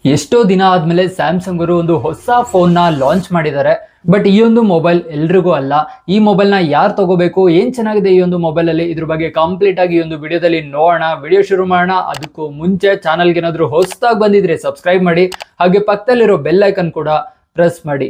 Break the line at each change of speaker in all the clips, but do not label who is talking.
ಎಷ್ಟೋ ದಿನ ಆದ್ಮೇಲೆ ಸ್ಯಾಮ್ಸಂಗ್ ಅವರು ಒಂದು ಹೊಸ ಫೋನ್ ನ ಲಾಂಚ್ ಮಾಡಿದ್ದಾರೆ. ಬಟ್ ಈ ಒಂದು ಮೊಬೈಲ್ ಎಲ್ರಿಗೂ ಅಲ್ಲ. ಈ ಮೊಬೈಲ್ ನ ಯಾರು ತಗೋಬೇಕು, ಏನ್ ಚೆನ್ನಾಗಿದೆ ಈ ಒಂದು ಮೊಬೈಲ್ ಅಲ್ಲಿ, ಇದ್ರ ಬಗ್ಗೆ ಕಂಪ್ಲೀಟ್ ಆಗಿ ಈ ಒಂದು ವಿಡಿಯೋದಲ್ಲಿ ನೋಡೋಣ. ವಿಡಿಯೋ ಶುರು ಮಾಡೋಣ. ಅದಕ್ಕೂ ಮುಂಚೆ ಚಾನಲ್ಗೆ ಏನಾದ್ರು ಹೊಸದಾಗಿ ಬಂದಿದ್ರೆ ಸಬ್ಸ್ಕ್ರೈಬ್ ಮಾಡಿ, ಹಾಗೆ ಪಕ್ಕದಲ್ಲಿರೋ ಬೆಲ್ ಐಕನ್ ಕೂಡ ಪ್ರೆಸ್ ಮಾಡಿ.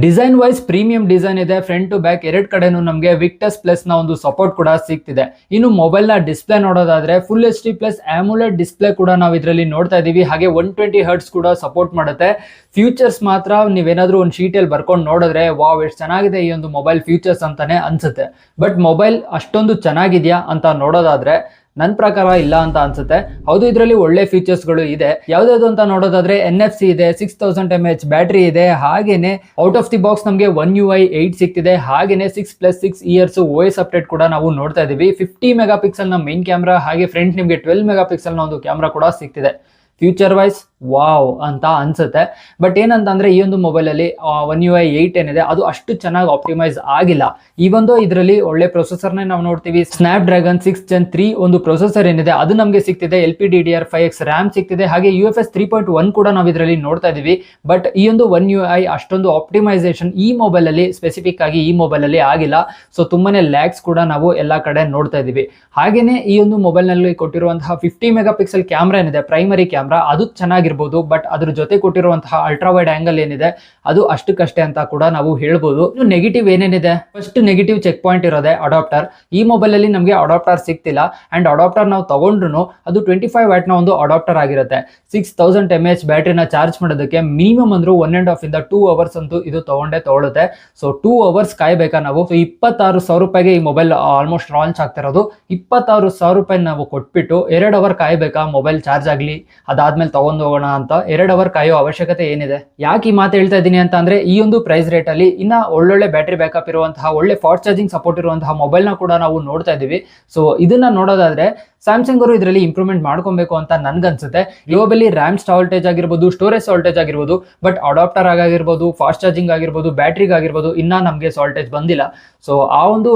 ಡಿಸೈನ್ ವೈಸ್ ಪ್ರೀಮಿಯಂ ಡಿಸೈನ್ ಇದೆ. ಫ್ರಂಟ್ ಟು ಬ್ಯಾಕ್ ಎರಡು ಕಡೆನೂ ನಮಗೆ ವಿಕ್ಟಸ್ ಪ್ಲಸ್ ನ ಒಂದು ಸಪೋರ್ಟ್ ಕೂಡ ಸಿಗ್ತಿದೆ. ಇನ್ನು ಮೊಬೈಲ್ ನ ಡಿಸ್ಪ್ಲೇ ನೋಡೋದಾದ್ರೆ ಫುಲ್ HD ಪ್ಲಸ್ ಆಮೋಲೆಡ್ ಡಿಸ್ಪ್ಲೇ ಕೂಡ ನಾವು ಇದರಲ್ಲಿ ನೋಡ್ತಾ ಇದೀವಿ. ಹಾಗೆ 120 ಹರ್ಟ್ಸ್ ಕೂಡ ಸಪೋರ್ಟ್ ಮಾಡುತ್ತೆ. ಫ್ಯೂಚರ್ಸ್ ಮಾತ್ರ ನೀವೇನಾದ್ರೂ ಒಂದು ಶೀಟಲ್ಲಿ ಬರ್ಕೊಂಡು ನೋಡಿದ್ರೆ ವಾವ್ ಎಷ್ಟು ಚೆನ್ನಾಗಿದೆ ಈ ಒಂದು ಮೊಬೈಲ್ ಫ್ಯೂಚರ್ಸ್ ಅಂತಾನೆ ಅನ್ಸುತ್ತೆ. ಬಟ್ ಮೊಬೈಲ್ ಅಷ್ಟೊಂದು ಚೆನ್ನಾಗಿದ್ಯಾ ಅಂತ ನೋಡೋದಾದ್ರೆ ನನ್ನ ಪ್ರಕಾರ ಇಲ್ಲ ಅಂತ ಅನ್ಸುತ್ತೆ. ಹೌದು, ಇದರಲ್ಲಿ ಒಳ್ಳೆ ಫೀಚರ್ಸ್ಗಳು ಇದೆ. ಯಾವ್ದಾದ್ರು ಅಂತ ನೋಡೋದಾದ್ರೆ NFC ಇದೆ, 6000 mAh ಬ್ಯಾಟ್ರಿ ಇದೆ, ಹಾಗೇನೆ ಔಟ್ ಆಫ್ ದಿ ಬಾಕ್ಸ್ ನಮಗೆ One UI 8 ಸಿಗ್ತಿದೆ. ಹಾಗೇನೆ 6+6 ಇಯರ್ಸ್ OS ಅಪ್ಡೇಟ್ ಕೂಡ ನಾವು ನೋಡ್ತಾ ಇದೀವಿ. 50 ಮೆಗಾ ಪಿಕ್ಸೆಲ್ ನ ಮೇನ್ ಕ್ಯಾಮ್ರಾ, ಹಾಗೆ ಫ್ರಂಟ್ ನಿಮಗೆ 12 ಮೆಗಾ ಪಿಕ್ಸೆಲ್ ನ ಒಂದು ಕ್ಯಾಮ್ರಾ ಕೂಡ ಸಿಗ್ತಿದೆ. ಫ್ಯೂಚರ್ ವೈಸ್ ವಾವ್ ಅಂತ ಅನ್ಸುತ್ತೆ. ಬಟ್ ಏನಂತ ಅಂದ್ರೆ ಈ ಒಂದು ಮೊಬೈಲ್ ಅಲ್ಲಿ One UI 8 ಏನಿದೆ ಅದು ಅಷ್ಟು ಚೆನ್ನಾಗಿ ಆಪ್ಟಿಮೈಸ್ ಆಗಿಲ್ಲ. ಈ ಒಂದು ಇದರಲ್ಲಿ ಒಳ್ಳೆ ಪ್ರೊಸೆಸರ್ನೇ ನಾವು ನೋಡ್ತೀವಿ. ಸ್ನ್ಯಾಪ್ ಡ್ರ್ಯಾಗನ್ 6 Gen 3 ಒಂದು ಪ್ರೊಸೆಸರ್ ಏನಿದೆ ಅದು ನಮಗೆ ಸಿಗ್ತಿದೆ. LPDDR5X RAM ಸಿಗ್ತಿದೆ. ಹಾಗೆ UFS 3.1 ಕೂಡ ನಾವು ಇದರಲ್ಲಿ ನೋಡ್ತಾ ಇದೀವಿ. ಬಟ್ ಈ ಒಂದು One UI ಅಷ್ಟೊಂದು ಆಪ್ಟಿಮೈಸೇಷನ್ ಈ ಮೊಬೈಲ್ ಅಲ್ಲಿ ಸ್ಪೆಸಿಫಿಕ್ ಆಗಿ ಈ ಮೊಬೈಲ್ ಅಲ್ಲಿ ಆಗಿಲ್ಲ. ಸೊ ತುಂಬಾನೇ ಲ್ಯಾಗ್ಸ್ ಕೂಡ ನಾವು ಎಲ್ಲಾ ಕಡೆ ನೋಡ್ತಾ ಇದೀವಿ. ಹಾಗೇನೆ ಈ ಒಂದು ಮೊಬೈಲ್ ನಲ್ಲಿ ಕೊಟ್ಟಿರುವಂತಹ 50 ಮೆಗಾ ಪಿಕ್ಸೆಲ್ ಕ್ಯಾಮ್ರಾ ಏನಿದೆ, ಪ್ರೈಮರಿ ಕ್ಯಾಮ್ರಾ, ಅದು ಚೆನ್ನಾಗಿರ್ಬೋದು. ಬಟ್ ಅದ್ರ ಜೊತೆ ಕೊಟ್ಟಿರುವಂತಹ ಅಲ್ಟ್ರಾ ವೈಡ್ ಆಂಗಲ್ ಏನಿದೆ ಅದು ಅಷ್ಟಕ್ಕಷ್ಟೇ ಅಂತ ಕೂಡ ನಾವು ಹೇಳ್ಬೋದು. ಇನ್ನು ನೆಗೆಟಿವ್ ಏನೇನಿದೆ, ಫಸ್ಟ್ ನೆಗೆಟಿವ್ ಚೆಕ್ ಪಾಯಿಂಟ್ ಇರೋದೆ ಅಡಾಪ್ಟರ್. ಈ ಮೊಬೈಲ್ ಅಲ್ಲಿ ನಮಗೆ ಅಡಾಪ್ಟರ್ ಸಿಗ್ತಿಲ್ಲ. ಅಂಡ್ ಅಡಾಪ್ಟರ್ ನಾವು ತಗೊಂಡ್ರು ಅದು 25 ವ್ಯಾಟ್ ನ ಒಂದು ಅಡಾಪ್ಟರ್ ಆಗಿರುತ್ತೆ. 6000 mAh ಬ್ಯಾಟ್ರಿನ ಚಾರ್ಜ್ ಮಾಡೋದಕ್ಕೆ ಮಿನಿಮಮ್ ಅಂದ್ರೂ 1.5 ಇಂದ 2 ಅವರ್ಸ್ ಅಂತೂ ಇದು ತಗೊಳುತ್ತೆ. ಸೊ 2 ಅವರ್ಸ್ ಕಾಯ್ಬೇಕಾ ನಾವು. ಸೊ 26,000 ರೂಪಾಯಿಗೆ ಈ ಮೊಬೈಲ್ ಆಲ್ಮೋಸ್ಟ್ ಲಾಂಚ್ ಆಗ್ತಿರೋದು. 26,000 ರೂಪಾಯಿ ನಾವು ಕೊಟ್ಬಿಟ್ಟು 2 ಅವರ್ ಕಾಯ್ಬೇಕಾ ಮೊಬೈಲ್ ಚಾರ್ಜ್ ಆಗ್ಲಿ, ಅದಾದ್ಮೇಲೆ ತಗೊಂಡು ಹೋಗೋಣ ಅಂತ 2 ಅವರ್ ಕಾಯೋ ಅವಶ್ಯಕತೆ ಏನಿದೆ? ಯಾಕೆ ಈ ಮಾತು ಹೇಳ್ತಾ ಇದ್ದೀನಿ ಅಂತ ಅಂದ್ರೆ ಈ ಒಂದು ಪ್ರೈಸ್ ರೇಟ್ ಅಲ್ಲಿ ಇನ್ನ ಒಳ್ಳೊಳ್ಳೆ ಬ್ಯಾಟರಿ ಬ್ಯಾಕಪ್ ಇರುವಂತಹ, ಒಳ್ಳೆ ಫಾಸ್ಟ್ ಚಾರ್ಜಿಂಗ್ ಸಪೋರ್ಟ್ ಇರುವಂತಹ ಮೊಬೈಲ್ ನ ಕೂಡ ನಾವು ನೋಡ್ತಾ ಇದೀವಿ. ಸೊ ಇದನ್ನ ನೋಡೋದಾದ್ರೆ ಸ್ಯಾಮ್ಸಂಗ್ ಅವರು ಇದರಲ್ಲಿ ಇಂಪ್ರೂವ್ಮೆಂಟ್ ಮಾಡ್ಕೊಬೇಕು ಅಂತ ನನ್ಗನ್ಸುತ್ತೆ. ಗ್ಲೋಬಲಿ ರ್ಯಾಮ್ ವೋಲ್ಟೇಜ್ ಆಗಿರ್ಬೋದು, ಸ್ಟೋರೇಜ್ ವೋಲ್ಟೇಜ್ ಆಗಿರ್ಬೋದು, ಬಟ್ ಅಡಾಪ್ಟರ್ ಆಗಿರ್ಬೋದು, ಫಾಸ್ಟ್ ಚಾರ್ಜಿಂಗ್ ಆಗಿರ್ಬೋದು, ಬ್ಯಾಟ್ರಿಗೆ ಆಗಿರ್ಬೋದು ಇನ್ನ ನಮಗೆ ವೋಲ್ಟೇಜ್ ಬಂದಿಲ್ಲ. ಸೊ ಆ ಒಂದು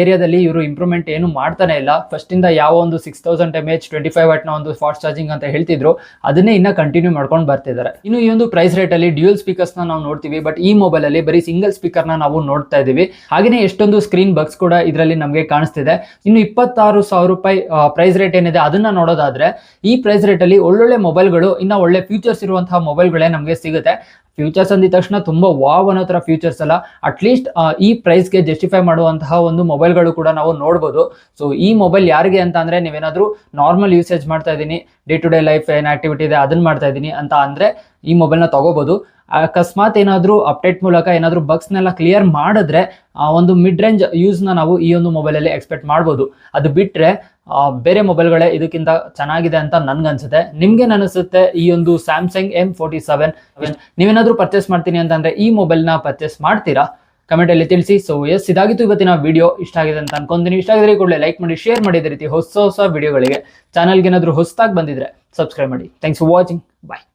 ಏರಿಯಾದಲ್ಲಿ ಇವರು ಇಂಪ್ರೂವ್ಮೆಂಟ್ ಏನು ಮಾಡ್ತಾನೆ ಇಲ್ಲ. ಫಸ್ಟ್ ಇಂದ ಯಾವ ಒಂದು 6000 mAh 25 ವ್ಯಾಟ್ ನ ಒಂದು ಫಾಸ್ಟ್ ಚಾರ್ಜಿಂಗ್ ಅಂತ ಹೇಳ್ತಿದ್ರು ಅದನ್ನೇ ಇನ್ನ ಕಂಟಿನ್ಯೂ ಮಾಡ್ಕೊಂಡು ಬರ್ತಿದ್ದಾರೆ. ಇನ್ನು ಈ ಒಂದು ಪ್ರೈಸ್ ರೇಟ್ ಅಲ್ಲಿ ಡ್ಯೂಯಲ್ ಸ್ಪೀಕರ್ಸ್ ನ ನಾವು ನೋಡ್ತೀವಿ. ಬಟ್ ಈ ಮೊಬೈಲ್ ಅಲ್ಲಿ ಬರೀ ಸಿಂಗಲ್ ಸ್ಪೀಕರ್ ನ ನಾವು ನೋಡ್ತಾ ಇದೀವಿ. ಹಾಗೇನೆ ಎಷ್ಟೊಂದು ಸ್ಕ್ರೀನ್ ಬಗ್ಸ್ ಕೂಡ ಇದರಲ್ಲಿ ನಮಗೆ ಕಾಣಿಸ್ತಿದೆ. ಇನ್ನು 26,000 ರೂಪಾಯಿ ಪ್ರೈಸ್ ರೇಟ್ ಏನಿದೆ ಅದನ್ನ ನೋಡೋದಾದ್ರೆ ಈ ಪ್ರೈಸ್ ರೇಟ್ ಅಲ್ಲಿ ಒಳ್ಳೊಳ್ಳೆ ಮೊಬೈಲ್ಗಳು, ಇನ್ನ ಒಳ್ಳೆ ಫ್ಯೂಚರ್ಸ್ ಇರುವಂತಹ ಮೊಬೈಲ್ಗಳೇ ನಮಗೆ ಸಿಗುತ್ತೆ. ಫ್ಯೂಚರ್ಸ್ ಅಂದಿದ ತಕ್ಷಣ ತುಂಬಾ ವಾವ್ ಅನ್ನೋ ತರ ಫ್ಯೂಚರ್ಸ್ ಅಲ್ಲ, ಅಟ್ಲೀಸ್ಟ್ ಈ ಪ್ರೈಸ್ಗೆ ಜಸ್ಟಿಫೈ ಮಾಡುವಂತಹ ಒಂದು ಮೊಬೈಲ್ಗಳು ಕೂಡ ನಾವು ನೋಡ್ಬೋದು. ಸೊ ಈ ಮೊಬೈಲ್ ಯಾರಿಗೆ ಅಂತ ಅಂದ್ರೆ ನೀವೇನಾದ್ರೂ ನಾರ್ಮಲ್ ಯೂಸೇಜ್ ಮಾಡ್ತಾ ಇದ್ದೀನಿ, ಡೇ ಟು ಡೇ ಲೈಫ್ ಏನ್ ಆಕ್ಟಿವಿಟಿ ಇದೆ ಅದನ್ನ ಮಾಡ್ತಾ ಇದ್ದೀನಿ ಅಂತ ಅಂದ್ರೆ ಈ ಮೊಬೈಲ್ನ ತಗೋಬಹುದು. ಅಕಸ್ಮಾತ್ ಏನಾದ್ರೂ ಅಪ್ಡೇಟ್ ಮೂಲಕ ಏನಾದ್ರೂ ಬಗ್ಸ್ನೆಲ್ಲ ಕ್ಲಿಯರ್ ಮಾಡಿದ್ರೆ ಒಂದು ಮಿಡ್ ರೇಂಜ್ ಯೂಸ್ನ ನಾವು ಈ ಒಂದು ಮೊಬೈಲಲ್ಲಿ ಎಕ್ಸ್ಪೆಕ್ಟ್ ಮಾಡ್ಬೋದು. ಅದು ಬಿಟ್ರೆ ಬೇರೆ ಮೊಬೈಲ್ಗಳೇ ಇದಕ್ಕಿಂತ ಚೆನ್ನಾಗಿದೆ ಅಂತ ನನ್ಗನ್ಸುತ್ತೆ. ನಿಮ್ಗೇನು ಅನಿಸುತ್ತೆ ಈ ಒಂದು ಸ್ಯಾಮ್ಸಂಗ್ M47 ನೀವೇನಾದ್ರೂ ಪರ್ಚೇಸ್ ಮಾಡ್ತೀನಿ ಅಂತಂದ್ರೆ ಈ ಮೊಬೈಲ್ನ ಪರ್ಚೇಸ್ ಮಾಡ್ತೀರಾ? ಕಮೆಂಟ್ ಅಲ್ಲಿ ತಿಳಿಸಿ. ಸೊ ಎಸ್, ಇದಾಗಿತ್ತು ಇವತ್ತಿನ ವಿಡಿಯೋ. ಇಷ್ಟ ಆಗಿದೆ ಅಂತ ಅನ್ಕೊಂತೀನಿ. ಇಷ್ಟ ಆಗಿದ್ರೆ ಕೂಡಲೇ ಲೈಕ್ ಮಾಡಿ, ಶೇರ್ ಮಾಡಿ. ಇದೇ ರೀತಿ ಹೊಸ ವಿಡಿಯೋಗಳಿಗೆ ಚಾನಲ್ಗೆ ಏನಾದ್ರೂ ಹೊಸದಾಗಿ ಬಂದಿದ್ರೆ ಸಬ್ಸ್ಕ್ರೈಬ್ ಮಾಡಿ. Thanks for watching. ಬಾಯ್.